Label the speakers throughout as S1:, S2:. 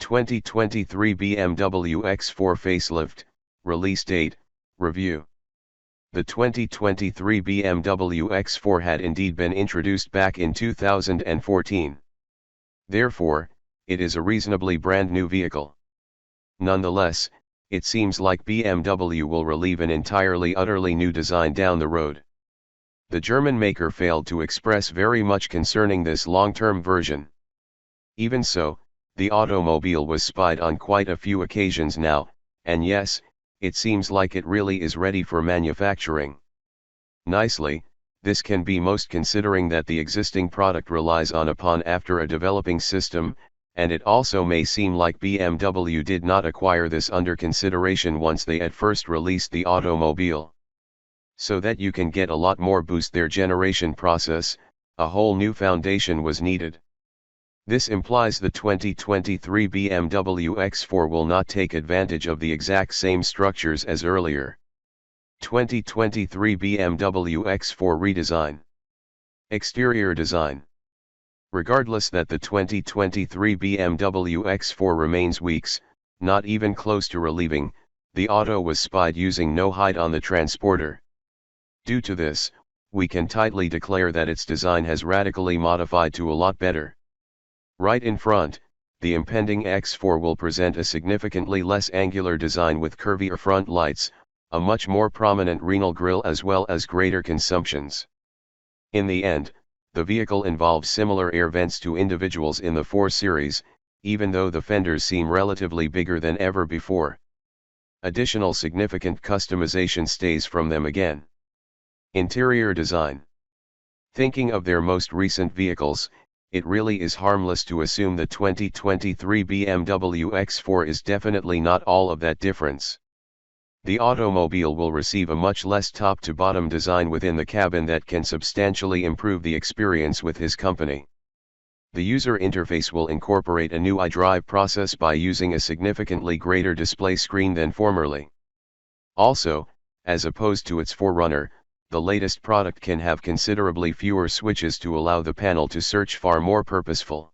S1: 2023 BMW X4 Facelift, Release Date, Review. The 2023 BMW X4 had indeed been introduced back in 2014. Therefore, it is a reasonably brand new vehicle. Nonetheless, it seems like BMW will relieve an entirely utterly new design down the road. The German maker failed to express very much concerning this long-term version. Even so, the automobile was spied on quite a few occasions now, and yes, it seems like it really is ready for manufacturing. Nicely, this can be most considering that the existing product relies upon after a developing system, and it also may seem like BMW did not acquire this under consideration once they at first released the automobile. So that you can get a lot more boost their generation process, a whole new foundation was needed. This implies the 2023 BMW X4 will not take advantage of the exact same structures as earlier. 2023 BMW X4 Redesign. Exterior design. Regardless that the 2023 BMW X4 remains weeks, not even close to relieving, the auto was spied using no hide on the transporter. Due to this, we can tightly declare that its design has radically modified to a lot better. Right in front, the impending X4 will present a significantly less angular design with curvier front lights, a much more prominent Renault grille as well as greater consumptions. In the end, the vehicle involves similar air vents to individuals in the 4 Series, even though the fenders seem relatively bigger than ever before. Additional significant customization stays from them again. Interior design. Thinking of their most recent vehicles, it really is harmless to assume the 2023 BMW X4 is definitely not all of that difference. The automobile will receive a much less top-to-bottom design within the cabin that can substantially improve the experience with his company. The user interface will incorporate a new iDrive process by using a significantly greater display screen than formerly. Also, as opposed to its forerunner, the latest product can have considerably fewer switches to allow the panel to search far more purposeful.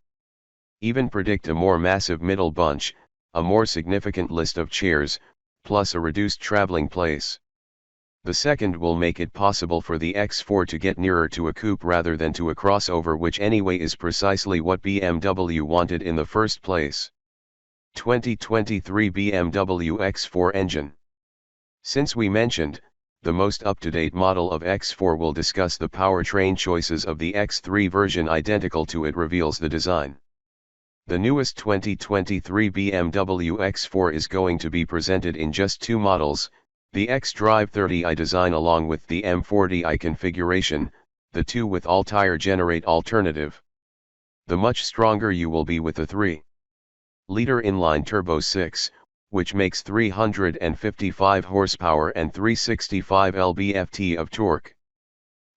S1: Even predict a more massive middle bunch, a more significant list of chairs, plus a reduced traveling place. The second will make it possible for the X4 to get nearer to a coupe rather than to a crossover, which anyway is precisely what BMW wanted in the first place. 2023 BMW X4 engine. Since we mentioned the most up-to-date model of X4 will discuss the powertrain choices of the X3 version identical to it reveals the design. The newest 2023 BMW X4 is going to be presented in just 2 models, the xDrive 30i design along with the m40i configuration, the 2 with all-tire generate alternative. The much stronger you will be with the 3-liter inline turbo 6, which makes 355 horsepower and 365 lb-ft of torque.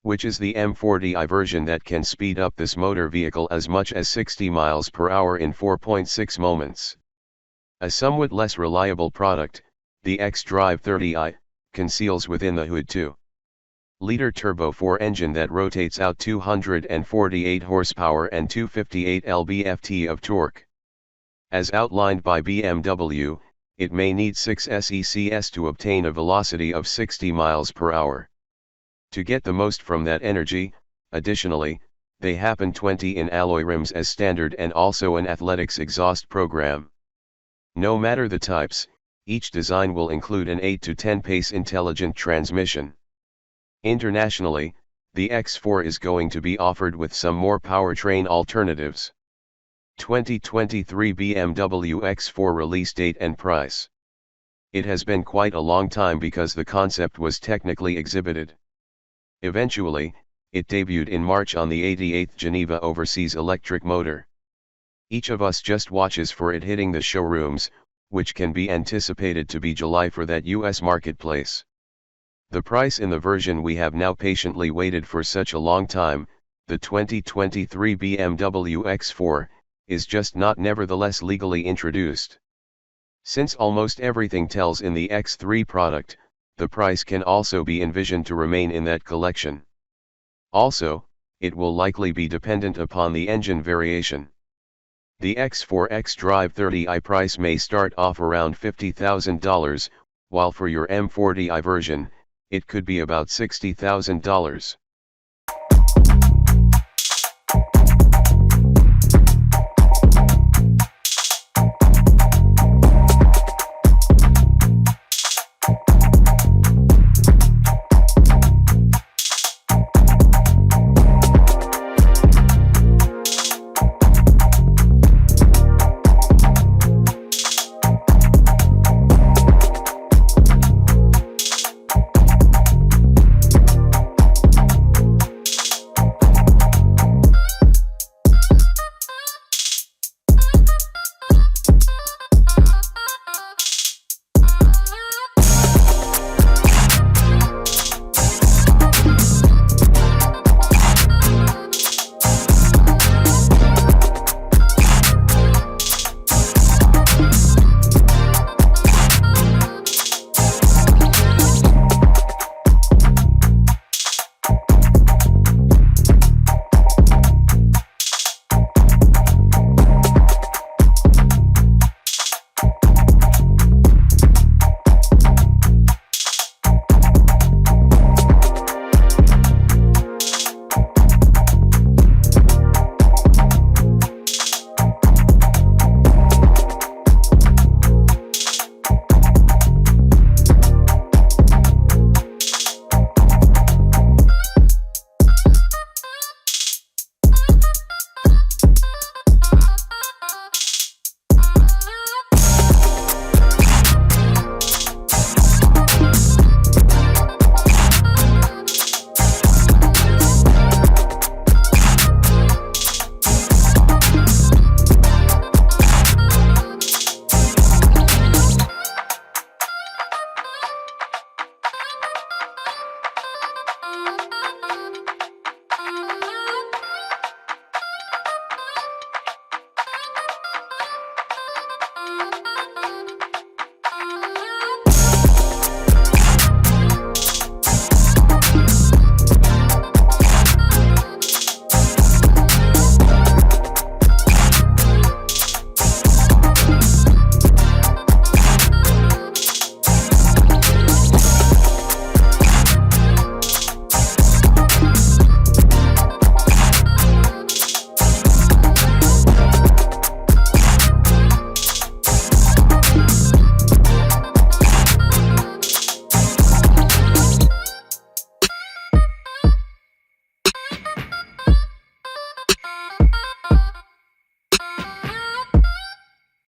S1: Which is the m40i version that can speed up this motor vehicle as much as 60 miles per hour in 4.6 moments. A somewhat less reliable product, the xDrive 30i, conceals within the hood 2-liter turbo 4 engine that rotates out 248 horsepower and 258 lb-ft of torque. As outlined by BMW, it may need 6 secs to obtain a velocity of 60 miles per hour. To get the most from that energy, additionally, they happen 20 in alloy rims as standard and also an athletics exhaust program. No matter the types, each design will include an 8 to 10 pace intelligent transmission. Internationally, the X4 is going to be offered with some more powertrain alternatives. 2023 BMW X4 release date and price. It has been quite a long time because the concept was technically exhibited. Eventually, it debuted in March on the 88th Geneva Overseas Electric Motor. Each of us just watches for it hitting the showrooms, which can be anticipated to be July for that US marketplace. The price in the version we have now patiently waited for such a long time, the 2023 BMW X4, is just not nevertheless legally introduced. Since almost everything tells in the X3 product, the price can also be envisioned to remain in that collection. Also, it will likely be dependent upon the engine variation. The X4 xDrive 30i price may start off around $50,000, while for your M40i version, it could be about $60,000.